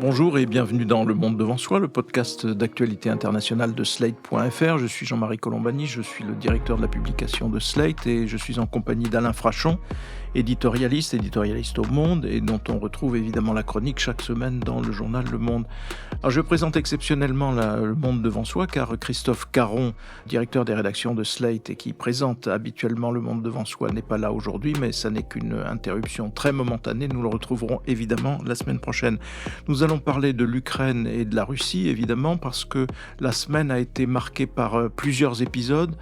Bonjour et bienvenue dans Le Monde devant soi, le podcast d'actualité internationale de Slate.fr. Je suis Jean-Marie Colombani, je suis le directeur de la publication de Slate et je suis en compagnie d'Alain Frachon, éditorialiste au Monde et dont on retrouve évidemment la chronique chaque semaine dans le journal Le Monde. Alors je présente exceptionnellement Le Monde devant soi car Christophe Caron, directeur des rédactions de Slate et qui présente habituellement Le Monde devant soi, n'est pas là aujourd'hui, mais ça n'est qu'une interruption très momentanée. Nous le retrouverons évidemment la semaine prochaine. Nous allons parler de l'Ukraine et de la Russie, évidemment, parce que la semaine a été marquée par plusieurs épisodes,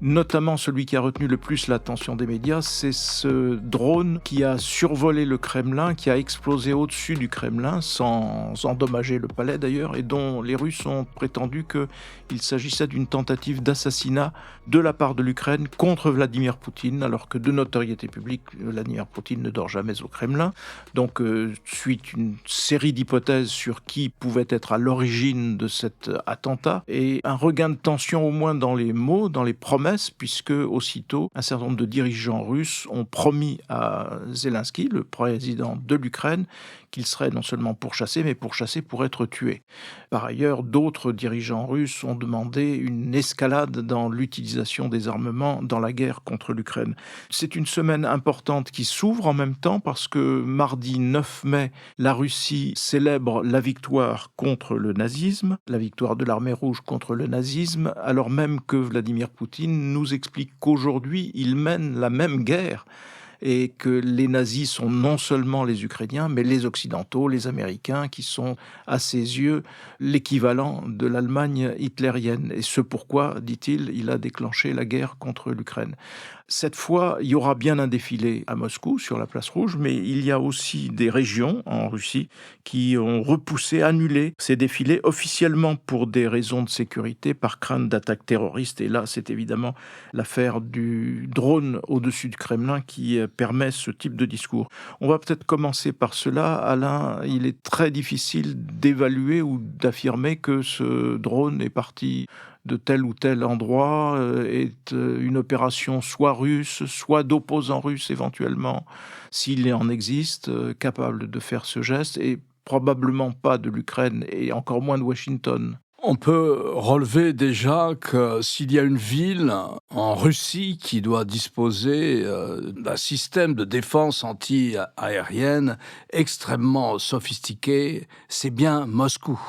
notamment celui qui a retenu le plus l'attention des médias, c'est ce drone qui a survolé le Kremlin, qui a explosé au-dessus du Kremlin, sans endommager le palais d'ailleurs, et dont les Russes ont prétendu qu'il s'agissait d'une tentative d'assassinat de la part de l'Ukraine contre Vladimir Poutine, alors que de notoriété publique, Vladimir Poutine ne dort jamais au Kremlin. Donc, suite une série d'hypothèses sur qui pouvait être à l'origine de cet attentat, et un regain de tension au moins dans les mots, dans les promesses, puisque aussitôt, un certain nombre de dirigeants russes ont promis à Zelensky, le président de l'Ukraine, qu'il serait non seulement pourchassé, mais pourchassé pour être tué. Par ailleurs, d'autres dirigeants russes ont demandé une escalade dans l'utilisation des armements dans la guerre contre l'Ukraine. C'est une semaine importante qui s'ouvre en même temps parce que mardi 9 mai, la Russie célèbre la victoire contre le nazisme, la victoire de l'armée rouge contre le nazisme, alors même que Vladimir Poutine nous explique qu'aujourd'hui, il mène la même guerre et que les nazis sont non seulement les Ukrainiens, mais les Occidentaux, les Américains, qui sont, à ses yeux, l'équivalent de l'Allemagne hitlérienne. Et ce pourquoi, dit-il, il a déclenché la guerre contre l'Ukraine. Cette fois, il y aura bien un défilé à Moscou, sur la place rouge, mais il y a aussi des régions en Russie qui ont repoussé, annulé ces défilés officiellement pour des raisons de sécurité, par crainte d'attaques terroristes. Et là, c'est évidemment l'affaire du drone au-dessus du Kremlin qui permet ce type de discours. On va peut-être commencer par cela. Alain, il est très difficile d'évaluer ou d'affirmer que ce drone est parti de tel ou tel endroit, est une opération soit russe, soit d'opposants russes éventuellement, s'il en existe, capable de faire ce geste, et probablement pas de l'Ukraine et encore moins de Washington. On peut relever déjà que s'il y a une ville en Russie qui doit disposer d'un système de défense anti-aérienne extrêmement sophistiqué, c'est bien Moscou.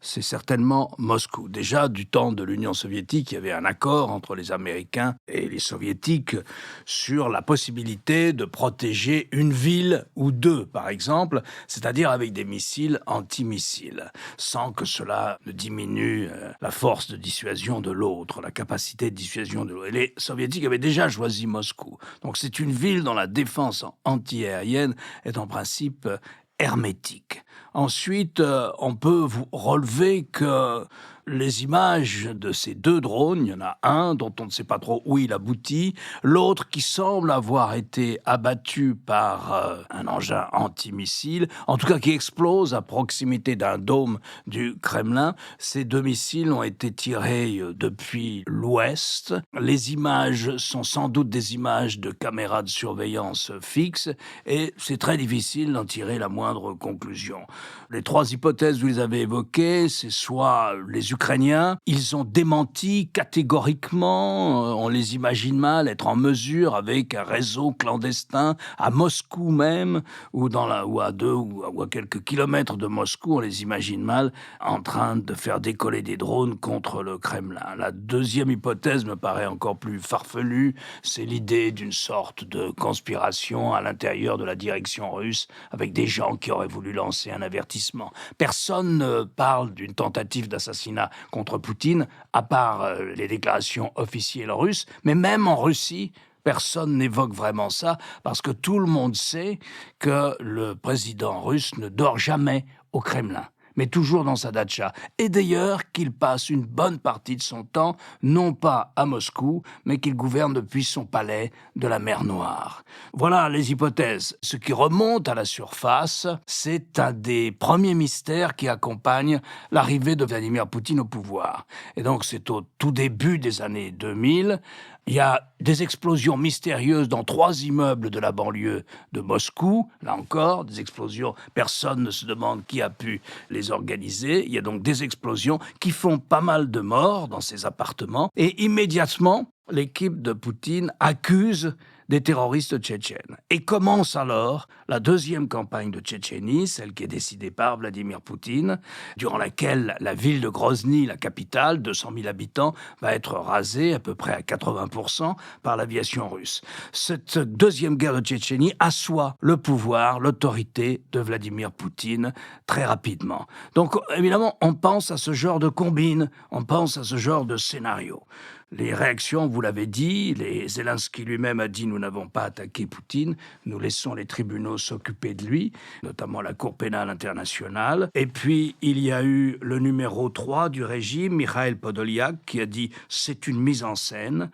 C'est certainement Moscou. Déjà, du temps de l'Union soviétique, il y avait un accord entre les Américains et les Soviétiques sur la possibilité de protéger une ville ou deux, par exemple, c'est-à-dire avec des missiles antimissiles, sans que cela ne diminue la force de dissuasion de l'autre, la capacité de dissuasion de l'autre. Et les Soviétiques avaient déjà choisi Moscou. Donc c'est une ville dont la défense anti-aérienne est en principe hermétique. Ensuite, on peut vous relever que les images de ces deux drones, il y en a un dont on ne sait pas trop où il aboutit, l'autre qui semble avoir été abattu par un engin antimissile, en tout cas qui explose à proximité d'un dôme du Kremlin. Ces deux missiles ont été tirés depuis l'ouest. Les images sont sans doute des images de caméras de surveillance fixes et c'est très difficile d'en tirer la moindre conclusion. Les trois hypothèses que vous avez évoquées, c'est soit les Ukrainiens, ils ont démenti catégoriquement, on les imagine mal être en mesure avec un réseau clandestin à Moscou même, ou à quelques kilomètres de Moscou, on les imagine mal en train de faire décoller des drones contre le Kremlin. La deuxième hypothèse me paraît encore plus farfelue, c'est l'idée d'une sorte de conspiration à l'intérieur de la direction russe avec des gens qui auraient voulu lancer un avertissement. Personne ne parle d'une tentative d'assassinat contre Poutine, à part les déclarations officielles russes, mais même en Russie, personne n'évoque vraiment ça, parce que tout le monde sait que le président russe ne dort jamais au Kremlin, mais toujours dans sa datcha. Et d'ailleurs, qu'il passe une bonne partie de son temps, non pas à Moscou, mais qu'il gouverne depuis son palais de la mer Noire. Voilà les hypothèses. Ce qui remonte à la surface, c'est un des premiers mystères qui accompagnent l'arrivée de Vladimir Poutine au pouvoir. Et donc, c'est au tout début des années 2000, Il y a des explosions mystérieuses dans 3 immeubles de la banlieue de Moscou. Là encore, des explosions, personne ne se demande qui a pu les organiser. Il y a donc des explosions qui font pas mal de morts dans ces appartements. Et immédiatement, l'équipe de Poutine accuse des terroristes tchétchènes. Et commence alors la 2e campagne de Tchétchénie, celle qui est décidée par Vladimir Poutine, durant laquelle la ville de Grozny, la capitale, 200 000 habitants, va être rasée à peu près à 80% par l'aviation russe. Cette 2e guerre de Tchétchénie assoit le pouvoir, l'autorité de Vladimir Poutine très rapidement. Donc évidemment, on pense à ce genre de combine, on pense à ce genre de scénario. Les réactions, vous l'avez dit, Zelensky lui-même a dit « nous n'avons pas attaqué Poutine, nous laissons les tribunaux s'occuper de lui », notamment la Cour pénale internationale. Et puis, il y a eu le numéro 3 du régime, Mikhail Podolyak, qui a dit « c'est une mise en scène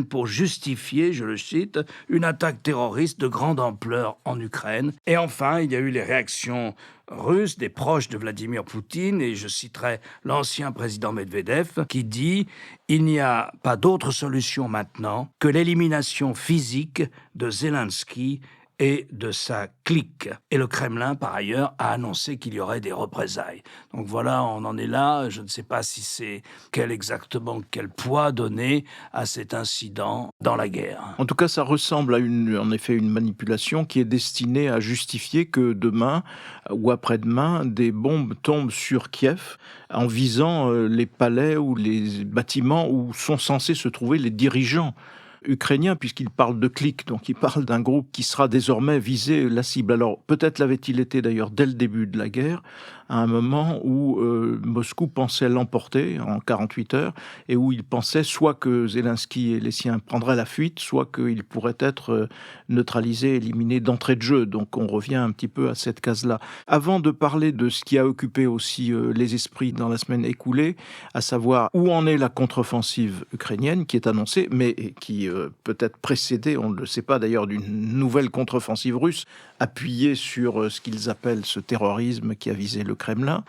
pour justifier, je le cite, une attaque terroriste de grande ampleur en Ukraine ». Et enfin, il y a eu les réactions russes, des proches de Vladimir Poutine, et je citerai l'ancien président Medvedev, qui dit « Il n'y a pas d'autre solution maintenant que l'élimination physique de Zelensky et de sa clique. » Et le Kremlin, par ailleurs, a annoncé qu'il y aurait des représailles. Donc voilà, on en est là. Je ne sais pas si c'est quel poids donner à cet incident dans la guerre. En tout cas, ça ressemble à en effet une manipulation qui est destinée à justifier que demain ou après-demain, des bombes tombent sur Kiev en visant les palais ou les bâtiments où sont censés se trouver les dirigeants ukrainien, puisqu'il parle de clique, donc il parle d'un groupe qui sera désormais visé, la cible. Alors, peut-être l'avait-il été d'ailleurs dès le début de la guerre, à un moment où Moscou pensait l'emporter en 48 heures, et où il pensait soit que Zelensky et les siens prendraient la fuite, soit qu'il pourrait être neutralisé, éliminé d'entrée de jeu. Donc on revient un petit peu à cette case-là. Avant de parler de ce qui a occupé aussi les esprits dans la semaine écoulée, à savoir où en est la contre-offensive ukrainienne qui est annoncée, mais qui peut être précédée, on ne le sait pas d'ailleurs, d'une nouvelle contre-offensive russe appuyée sur ce qu'ils appellent ce terrorisme qui a visé le Kremlin.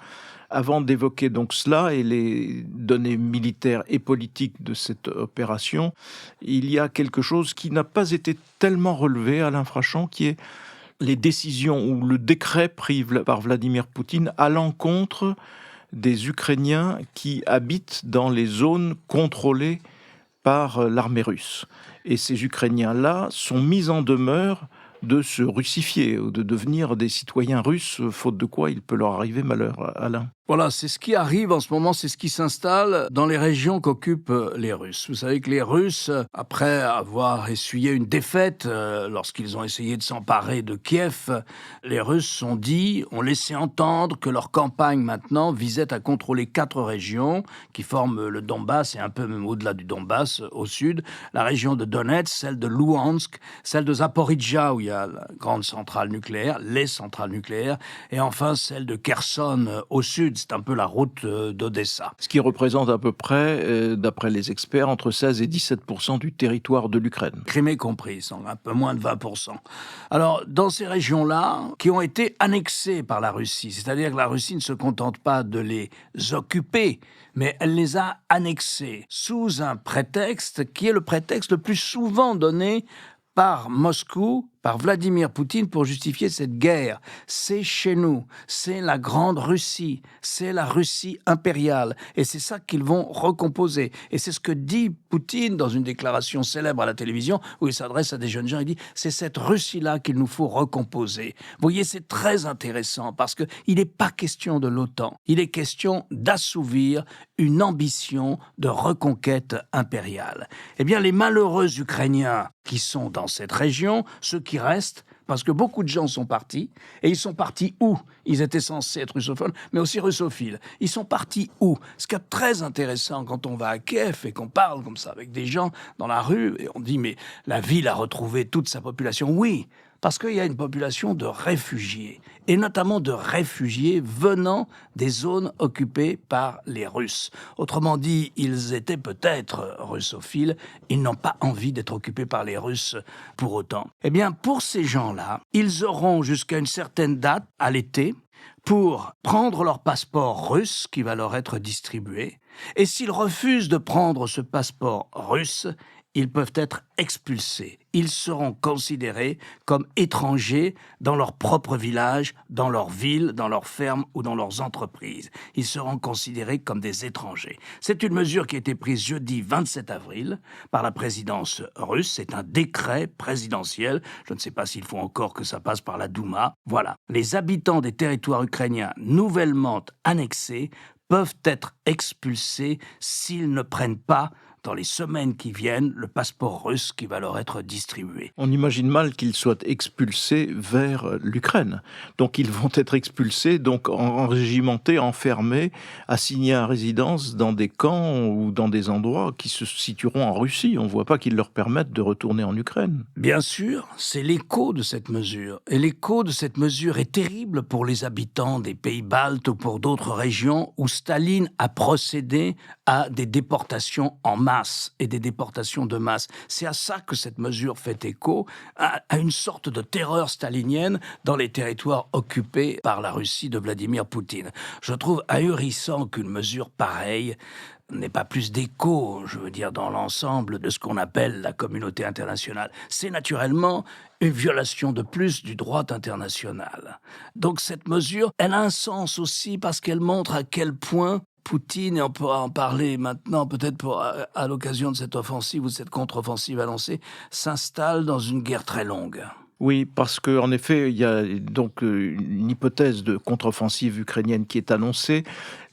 Avant d'évoquer donc cela et les données militaires et politiques de cette opération, il y a quelque chose qui n'a pas été tellement relevé, Alain Frachon, qui est les décisions ou le décret pris par Vladimir Poutine à l'encontre des Ukrainiens qui habitent dans les zones contrôlées par l'armée russe. Et ces Ukrainiens-là sont mis en demeure de se russifier, ou de devenir des citoyens russes, faute de quoi il peut leur arriver malheur, Alain. Voilà, c'est ce qui arrive en ce moment, c'est ce qui s'installe dans les régions qu'occupent les Russes. Vous savez que les Russes, après avoir essuyé une défaite lorsqu'ils ont essayé de s'emparer de Kiev, les Russes ont laissé entendre que leur campagne maintenant visait à contrôler 4 régions qui forment le Donbass et un peu même au-delà du Donbass, au sud, la région de Donetsk, celle de Louhansk, celle de Zaporizhzhia où il y a la grande centrale nucléaire, les centrales nucléaires, et enfin celle de Kherson au sud. C'est un peu la route d'Odessa. Ce qui représente à peu près, d'après les experts, entre 16 et 17% du territoire de l'Ukraine. Crimée comprise, un peu moins de 20%. Alors, dans ces régions-là, qui ont été annexées par la Russie, c'est-à-dire que la Russie ne se contente pas de les occuper, mais elle les a annexées sous un prétexte qui est le prétexte le plus souvent donné par Moscou, par Vladimir Poutine pour justifier cette guerre. C'est chez nous, c'est la grande Russie, c'est la Russie impériale. Et c'est ça qu'ils vont recomposer. Et c'est ce que dit Poutine dans une déclaration célèbre à la télévision où il s'adresse à des jeunes gens. Il dit « c'est cette Russie-là qu'il nous faut recomposer ». Vous voyez, c'est très intéressant parce qu'il n'est pas question de l'OTAN. Il est question d'assouvir une ambition de reconquête impériale. Eh bien, les malheureux Ukrainiens qui sont dans cette région, ceux qui restent, parce que beaucoup de gens sont partis, et ils sont partis où? Ils étaient censés être russophones, mais aussi russophiles. Ils sont partis où? Ce qui est très intéressant quand on va à Kiev et qu'on parle comme ça avec des gens dans la rue, et on dit « mais la ville a retrouvé toute sa population ». Oui, parce qu'il y a une population de réfugiés, et notamment de réfugiés venant des zones occupées par les Russes. Autrement dit, ils étaient peut-être russophiles, ils n'ont pas envie d'être occupés par les Russes pour autant. Eh bien, pour ces gens-là, ils auront jusqu'à une certaine date, à l'été, pour prendre leur passeport russe qui va leur être distribué Et s'ils refusent de prendre ce passeport russe, ils peuvent être expulsés. Ils seront considérés comme étrangers dans leur propre village, dans leur ville, dans leurs fermes ou dans leurs entreprises. Ils seront considérés comme des étrangers. C'est une mesure qui a été prise jeudi 27 avril par la présidence russe. C'est un décret présidentiel. Je ne sais pas s'il faut encore que ça passe par la Douma. Voilà. Les habitants des territoires ukrainiens nouvellement annexés peuvent être expulsés s'ils ne prennent pas dans les semaines qui viennent, le passeport russe qui va leur être distribué. On imagine mal qu'ils soient expulsés vers l'Ukraine. Donc ils vont être expulsés, donc enrégimentés, enfermés, assignés à résidence dans des camps ou dans des endroits qui se situeront en Russie. On ne voit pas qu'ils leur permettent de retourner en Ukraine. Bien sûr, c'est l'écho de cette mesure. Et l'écho de cette mesure est terrible pour les habitants des pays baltes ou pour d'autres régions où Staline a procédé à des déportations en masse et des déportations de masse. C'est à ça que cette mesure fait écho, à une sorte de terreur stalinienne dans les territoires occupés par la Russie de Vladimir Poutine. Je trouve ahurissant qu'une mesure pareille n'ait pas plus d'écho, je veux dire, dans l'ensemble de ce qu'on appelle la communauté internationale. C'est naturellement une violation de plus du droit international. Donc cette mesure, elle a un sens aussi parce qu'elle montre à quel point Poutine, et on pourra en parler maintenant, peut-être à l'occasion de cette offensive ou de cette contre-offensive annoncée, s'installe dans une guerre très longue. Oui, parce qu'en effet, il y a donc une hypothèse de contre-offensive ukrainienne qui est annoncée,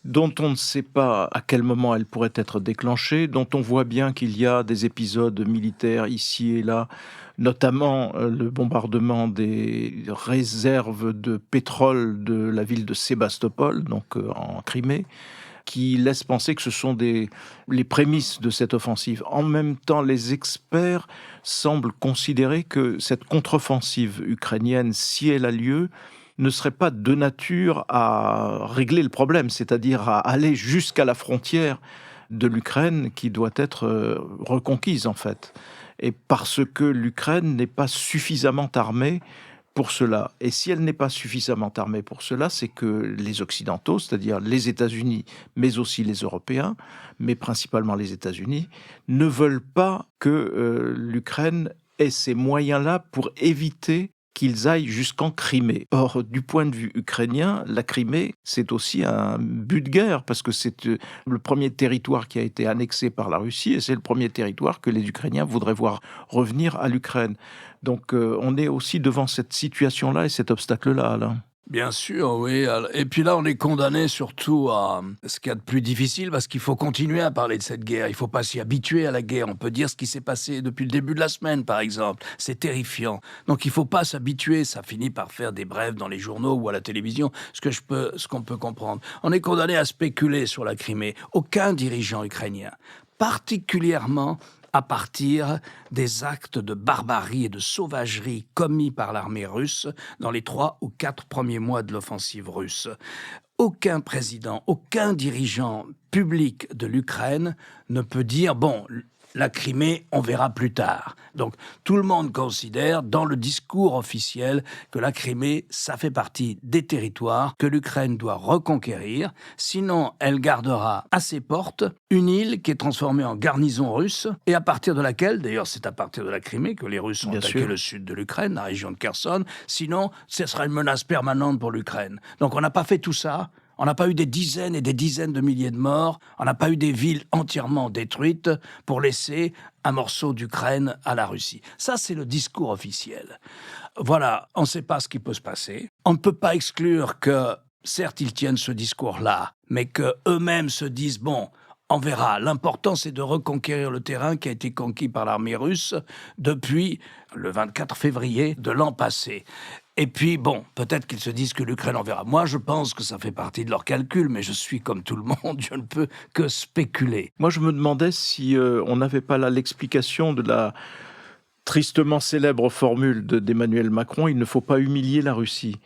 dont on ne sait pas à quel moment elle pourrait être déclenchée, dont on voit bien qu'il y a des épisodes militaires ici et là, notamment le bombardement des réserves de pétrole de la ville de Sébastopol, donc en Crimée, qui laisse penser que ce sont les prémices de cette offensive. En même temps, les experts semblent considérer que cette contre-offensive ukrainienne, si elle a lieu, ne serait pas de nature à régler le problème, c'est-à-dire à aller jusqu'à la frontière de l'Ukraine qui doit être reconquise en fait. Et parce que l'Ukraine n'est pas suffisamment armée pour cela. Et si elle n'est pas suffisamment armée pour cela, c'est que les Occidentaux, c'est-à-dire les États-Unis, mais aussi les Européens, mais principalement les États-Unis, ne veulent pas que l'Ukraine ait ces moyens-là pour éviter qu'ils aillent jusqu'en Crimée. Or, du point de vue ukrainien, la Crimée, c'est aussi un but de guerre, parce que c'est le premier territoire qui a été annexé par la Russie, et c'est le premier territoire que les Ukrainiens voudraient voir revenir à l'Ukraine. Donc, on est aussi devant cette situation-là et cet obstacle-là, Alain. Bien sûr, oui. Et puis là, on est condamné surtout à ce qu'il y a de plus difficile, parce qu'il faut continuer à parler de cette guerre. Il ne faut pas s'y habituer à la guerre. On peut dire ce qui s'est passé depuis le début de la semaine, par exemple. C'est terrifiant. Donc il ne faut pas s'habituer. Ça finit par faire des brèves dans les journaux ou à la télévision, ce qu'on peut comprendre. On est condamné à spéculer sur la Crimée. Aucun dirigeant ukrainien, particulièrement à partir des actes de barbarie et de sauvagerie commis par l'armée russe dans les 3 ou 4 premiers mois de l'offensive russe. Aucun président, aucun dirigeant public de l'Ukraine ne peut dire « bon, la Crimée, on verra plus tard ». Donc tout le monde considère dans le discours officiel que la Crimée, ça fait partie des territoires que l'Ukraine doit reconquérir, sinon elle gardera à ses portes une île qui est transformée en garnison russe et à partir de laquelle, d'ailleurs c'est à partir de la Crimée que les Russes ont attaqué le sud de l'Ukraine, la région de Kherson, sinon ce sera une menace permanente pour l'Ukraine. Donc on n'a pas fait tout ça. On n'a pas eu des dizaines et des dizaines de milliers de morts, on n'a pas eu des villes entièrement détruites pour laisser un morceau d'Ukraine à la Russie. Ça, c'est le discours officiel. Voilà, on ne sait pas ce qui peut se passer. On ne peut pas exclure que, certes, ils tiennent ce discours-là, mais qu'eux-mêmes se disent, bon, on verra. L'important, c'est de reconquérir le terrain qui a été conquis par l'armée russe depuis le 24 février de l'an passé. Et puis, bon, peut-être qu'ils se disent que l'Ukraine en verra. Moi, je pense que ça fait partie de leur calcul, mais je suis comme tout le monde, je ne peux que spéculer. Moi, je me demandais si on n'avait pas là l'explication de la tristement célèbre formule d'Emmanuel Macron, il ne faut pas humilier la Russie.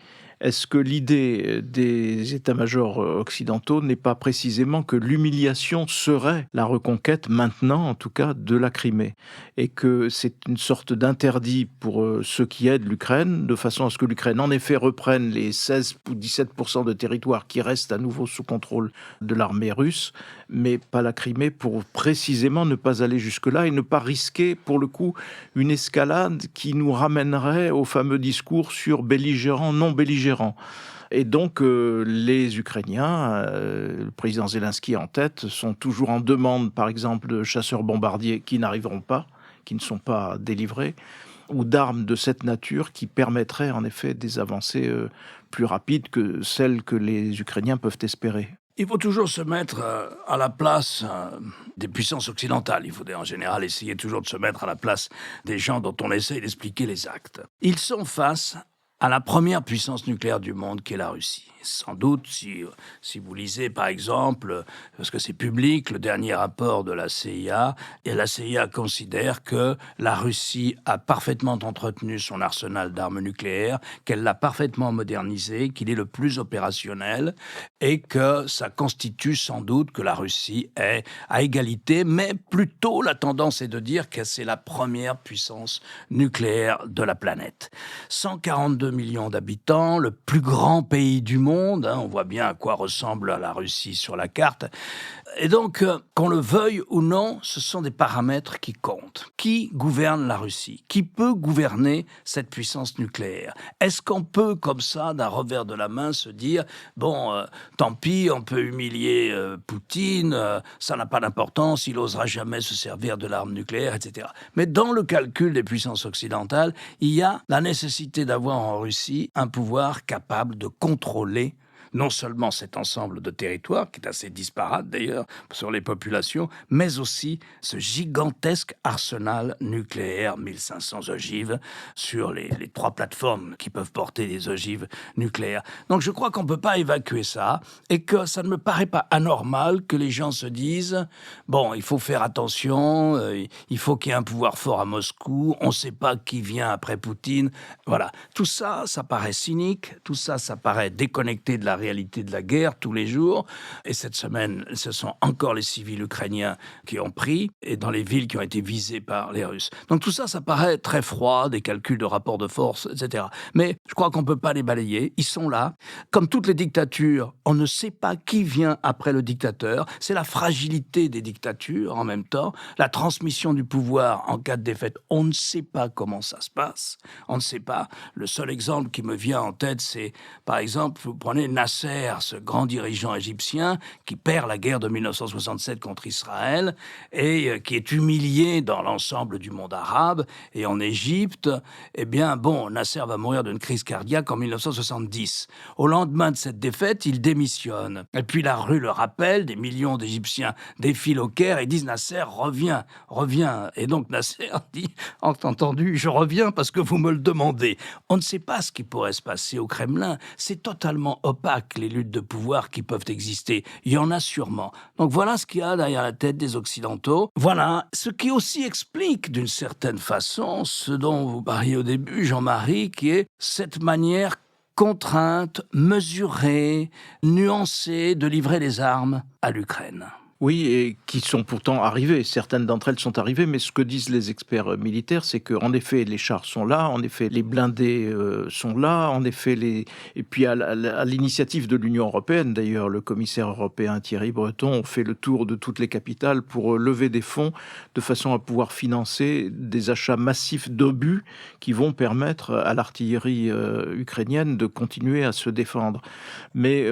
Est-ce que l'idée des états-majors occidentaux n'est pas précisément que l'humiliation serait la reconquête, maintenant en tout cas, de la Crimée, et que c'est une sorte d'interdit pour ceux qui aident l'Ukraine, de façon à ce que l'Ukraine en effet reprenne les 16 ou 17% de territoire qui restent à nouveau sous contrôle de l'armée russe, mais pas la Crimée, pour précisément ne pas aller jusque-là et ne pas risquer, pour le coup, une escalade qui nous ramènerait au fameux discours sur belligérants, non belligérants. Et donc, les Ukrainiens, le président Zelensky en tête, sont toujours en demande, par exemple, de chasseurs-bombardiers qui n'arriveront pas, qui ne sont pas délivrés, ou d'armes de cette nature qui permettraient en effet des avancées plus rapides que celles que les Ukrainiens peuvent espérer. Il faut toujours se mettre à la place des puissances occidentales. Il faut en général essayer toujours de se mettre à la place des gens dont on essaie d'expliquer les actes. Ils sont face à la première puissance nucléaire du monde, qui est la Russie. Sans doute, si vous lisez, par exemple, parce que c'est public, le dernier rapport de la CIA, et la CIA considère que la Russie a parfaitement entretenu son arsenal d'armes nucléaires, qu'elle l'a parfaitement modernisé, qu'il est le plus opérationnel, et que ça constitue sans doute que la Russie est à égalité, mais plutôt la tendance est de dire que c'est la première puissance nucléaire de la planète. 142 millions d'habitants, le plus grand pays du monde, on voit bien à quoi ressemble la Russie sur la carte. Et donc, qu'on le veuille ou non, ce sont des paramètres qui comptent. Qui gouverne la Russie? Qui peut gouverner cette puissance nucléaire? Est-ce qu'on peut, comme ça, d'un revers de la main, se dire « Bon, tant pis, on peut humilier Poutine, ça n'a pas d'importance, il n'osera jamais se servir de l'arme nucléaire, etc. » Mais dans le calcul des puissances occidentales, il y a la nécessité d'avoir en Russie un pouvoir capable de contrôler non seulement cet ensemble de territoires, qui est assez disparate d'ailleurs sur les populations, mais aussi ce gigantesque arsenal nucléaire, 1500 ogives, sur les 3 plateformes qui peuvent porter des ogives nucléaires. Donc je crois qu'on ne peut pas évacuer ça, et que ça ne me paraît pas anormal que les gens se disent « Bon, il faut faire attention, il faut qu'il y ait un pouvoir fort à Moscou, on ne sait pas qui vient après Poutine. » Voilà, tout ça, ça paraît cynique, tout ça, ça paraît déconnecté de la réalité de la guerre tous les jours. Et cette semaine, ce sont encore les civils ukrainiens qui ont pris, et dans les villes qui ont été visées par les Russes. Donc tout ça, ça paraît très froid, des calculs de rapport de force, etc. Mais je crois qu'on ne peut pas les balayer. Ils sont là. Comme toutes les dictatures, on ne sait pas qui vient après le dictateur. C'est la fragilité des dictatures en même temps. La transmission du pouvoir en cas de défaite, on ne sait pas comment ça se passe. On ne sait pas. Le seul exemple qui me vient en tête, c'est, par exemple, vous prenez Nasser, ce grand dirigeant égyptien qui perd la guerre de 1967 contre Israël et qui est humilié dans l'ensemble du monde arabe. Et en Égypte, eh bien, bon, Nasser va mourir d'une crise cardiaque en 1970. Au lendemain de cette défaite, il démissionne. Et puis la rue le rappelle, des millions d'Égyptiens défilent au Caire et disent « Nasser, reviens, reviens ». Et donc Nasser dit « Entendu, je reviens parce que vous me le demandez ». On ne sait pas ce qui pourrait se passer au Kremlin. C'est totalement opaque, les luttes de pouvoir qui peuvent exister. Il y en a sûrement. Donc voilà ce qu'il y a derrière la tête des Occidentaux. Voilà ce qui aussi explique d'une certaine façon ce dont vous parliez au début, Jean-Marie, qui est cette manière contrainte, mesurée, nuancée de livrer les armes à l'Ukraine. Oui, et qui sont pourtant arrivées. Certaines d'entre elles sont arrivées, mais ce que disent les experts militaires, c'est qu'en effet, les chars sont là, en effet, les blindés sont là, en effet, et puis à l'initiative de l'Union européenne, d'ailleurs, le commissaire européen Thierry Breton fait le tour de toutes les capitales pour lever des fonds de façon à pouvoir financer des achats massifs d'obus qui vont permettre à l'artillerie ukrainienne de continuer à se défendre. Mais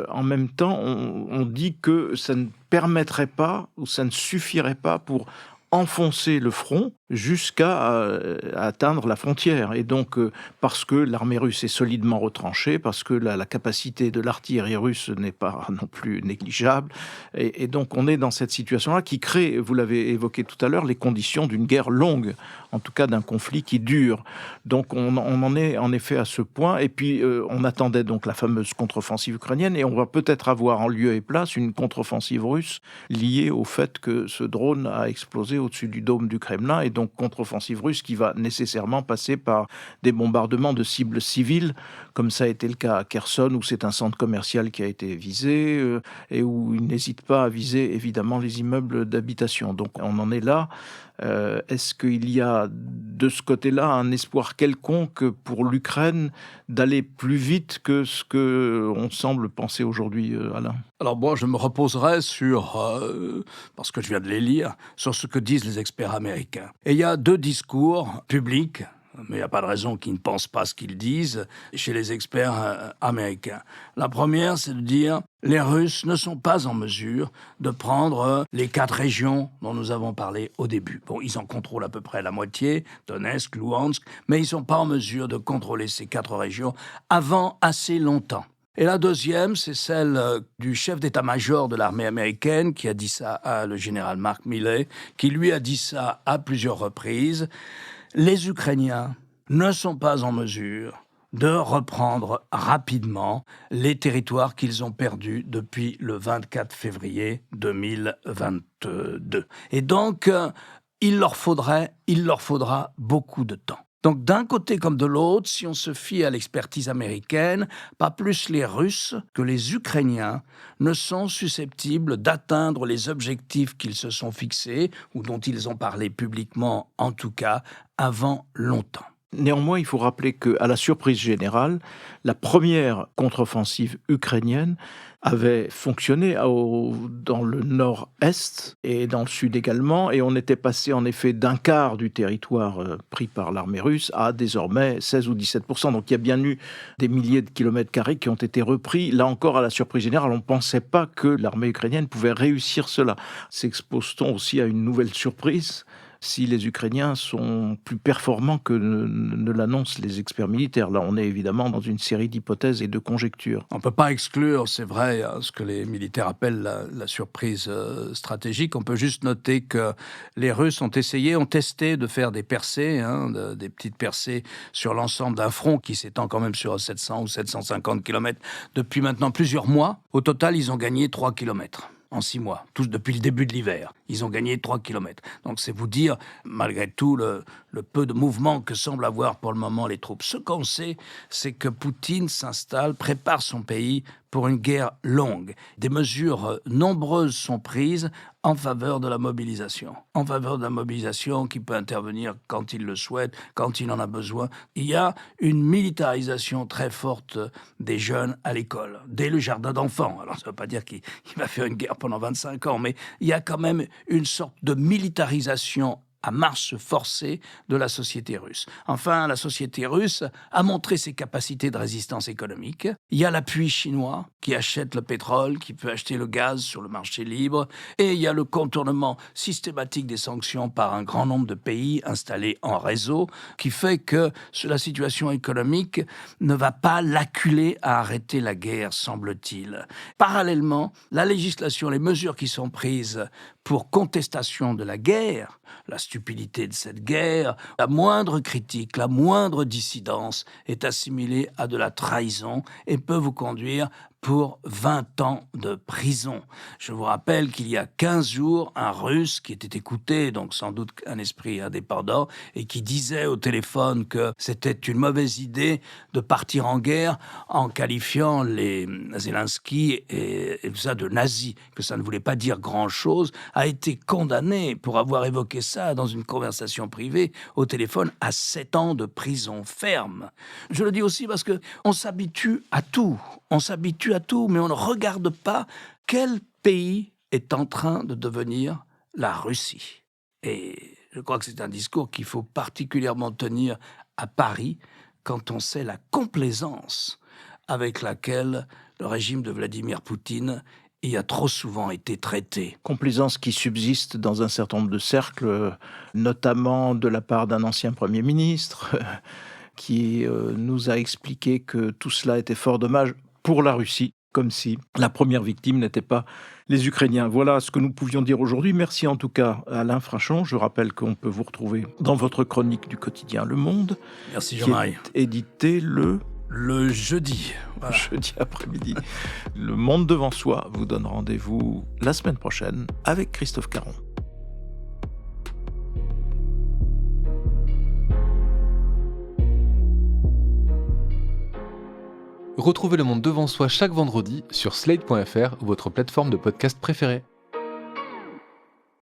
en même temps, on dit que ça ne permettrait pas, ou ça ne suffirait pas pour enfoncer le front jusqu'à atteindre la frontière. Et donc, parce que l'armée russe est solidement retranchée, parce que la capacité de l'artillerie russe n'est pas non plus négligeable, et donc on est dans cette situation-là qui crée, vous l'avez évoqué tout à l'heure, les conditions d'une guerre longue, en tout cas d'un conflit qui dure. Donc on en est en effet à ce point, et puis on attendait donc la fameuse contre-offensive ukrainienne, et on va peut-être avoir en lieu et place une contre-offensive russe liée au fait que ce drone a explosé au-dessus du dôme du Kremlin, et donc contre-offensive russe qui va nécessairement passer par des bombardements de cibles civiles, comme ça a été le cas à Kherson, où c'est un centre commercial qui a été visé, et où il n'hésite pas à viser évidemment les immeubles d'habitation. Donc on en est là. Est-ce qu'il y a de ce côté-là un espoir quelconque pour l'Ukraine d'aller plus vite que ce qu'on semble penser aujourd'hui, Alain ? Alors moi, je me reposerai sur, parce que je viens de les lire, sur ce que disent les experts américains. Et il y a 2 discours publics, mais il n'y a pas de raison qu'ils ne pensent pas ce qu'ils disent, chez les experts américains. La première, c'est de dire les Russes ne sont pas en mesure de prendre les 4 régions dont nous avons parlé au début. Bon, ils en contrôlent à peu près la moitié, Donetsk, Louhansk, mais ils ne sont pas en mesure de contrôler ces 4 régions avant assez longtemps. Et la deuxième, c'est celle du chef d'état-major de l'armée américaine qui a dit ça à le général Mark Milley, qui lui a dit ça à plusieurs reprises. Les Ukrainiens ne sont pas en mesure de reprendre rapidement les territoires qu'ils ont perdus depuis le 24 février 2022. Et donc, il leur faudra beaucoup de temps. Donc d'un côté comme de l'autre, si on se fie à l'expertise américaine, pas plus les Russes que les Ukrainiens ne sont susceptibles d'atteindre les objectifs qu'ils se sont fixés, ou dont ils ont parlé publiquement en tout cas, avant longtemps. Néanmoins, il faut rappeler qu'à la surprise générale, la première contre-offensive ukrainienne avait fonctionné dans le nord-est et dans le sud également, et on était passé en effet d'un quart du territoire pris par l'armée russe à désormais 16 ou 17%. Donc il y a bien eu des milliers de kilomètres carrés qui ont été repris. Là encore, à la surprise générale, on ne pensait pas que l'armée ukrainienne pouvait réussir cela. S'expose-t-on aussi à une nouvelle surprise si les Ukrainiens sont plus performants que ne l'annoncent les experts militaires? Là, on est évidemment dans une série d'hypothèses et de conjectures. On ne peut pas exclure, c'est vrai, ce que les militaires appellent la surprise stratégique. On peut juste noter que les Russes ont testé de faire des percées, des petites percées sur l'ensemble d'un front qui s'étend quand même sur 700 ou 750 km depuis maintenant plusieurs mois. Au total, ils ont gagné 3 km. En 6 mois, tous depuis le début de l'hiver. Ils ont gagné 3 km. Donc c'est vous dire, malgré tout, le peu de mouvement que semblent avoir pour le moment les troupes. Ce qu'on sait, c'est que Poutine s'installe, prépare son pays pour une guerre longue. Des mesures nombreuses sont prises en faveur de la mobilisation. En faveur de la mobilisation qui peut intervenir quand il le souhaite, quand il en a besoin. Il y a une militarisation très forte des jeunes à l'école, dès le jardin d'enfants. Alors ça ne veut pas dire qu'il va faire une guerre pendant 25 ans, mais il y a quand même une sorte de militarisation à marche forcée de la société russe. Enfin, la société russe a montré ses capacités de résistance économique. Il y a l'appui chinois qui achète le pétrole, qui peut acheter le gaz sur le marché libre, et il y a le contournement systématique des sanctions par un grand nombre de pays installés en réseau, qui fait que la situation économique ne va pas l'acculer à arrêter la guerre, semble-t-il. Parallèlement, la législation, les mesures qui sont prises pour contestation de la guerre, la stupidité de cette guerre, la moindre critique, la moindre dissidence est assimilée à de la trahison et peut vous conduire pour 20 ans de prison. Je vous rappelle qu'il y a 15 jours, un Russe qui était écouté, donc sans doute un esprit indépendant, et qui disait au téléphone que c'était une mauvaise idée de partir en guerre en qualifiant les Zelensky et tout ça de nazis, que ça ne voulait pas dire grand-chose, a été condamné pour avoir évoqué ça dans une conversation privée au téléphone à 7 ans de prison ferme. Je le dis aussi parce qu'on s'habitue à tout. On s'habitue à tout, mais on ne regarde pas quel pays est en train de devenir la Russie. Et je crois que c'est un discours qu'il faut particulièrement tenir à Paris quand on sait la complaisance avec laquelle le régime de Vladimir Poutine y a trop souvent été traité. Complaisance qui subsiste dans un certain nombre de cercles, notamment de la part d'un ancien Premier ministre qui nous a expliqué que tout cela était fort dommage pour la Russie, comme si la première victime n'était pas les Ukrainiens. Voilà ce que nous pouvions dire aujourd'hui. Merci en tout cas à Alain Frachon. Je rappelle qu'on peut vous retrouver dans votre chronique du quotidien Le Monde. Merci Jean-Marie. Qui est édité le jeudi. Voilà. Jeudi après-midi. Le Monde devant soi vous donne rendez-vous la semaine prochaine avec Christophe Caron. Retrouvez Le Monde Devant Soi chaque vendredi sur Slate.fr ou votre plateforme de podcast préférée.